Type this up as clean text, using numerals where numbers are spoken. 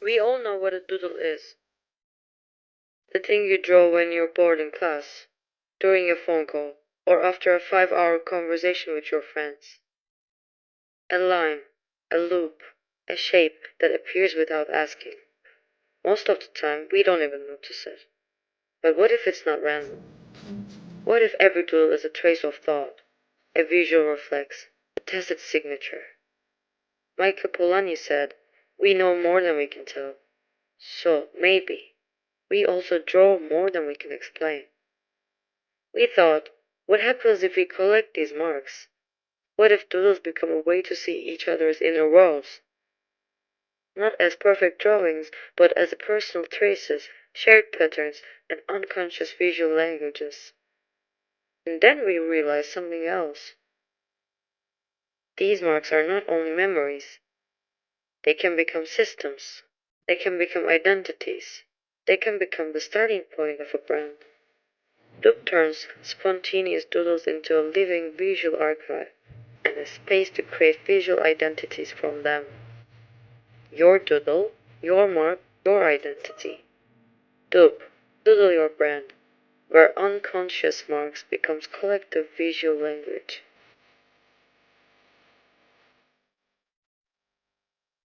We all know what a doodle is. The thing you draw when you're bored in class, during a phone call, or after a 5-hour conversation with your friends. A line, a loop, a shape that appears without asking. Most of the time, we don't even notice it. But what if it's not random? What if every doodle is a trace of thought, a visual reflex, a tacit signature? Michael Polanyi said, "We know more than we can tell. So, maybe, we also draw more than we can explain." We thought, what happens if we collect these marks? What if doodles become a way to see each other's inner worlds? Not as perfect drawings, but as personal traces, shared patterns, and unconscious visual languages. And then we realized something else. These marks are not only memories. They can become systems. They can become identities. They can become the starting point of a brand. Duke turns spontaneous doodles into a living visual archive and a space to create visual identities from them. Your doodle, your mark, your identity. Dupe, doodle your brand, where unconscious marks becomes collective visual language.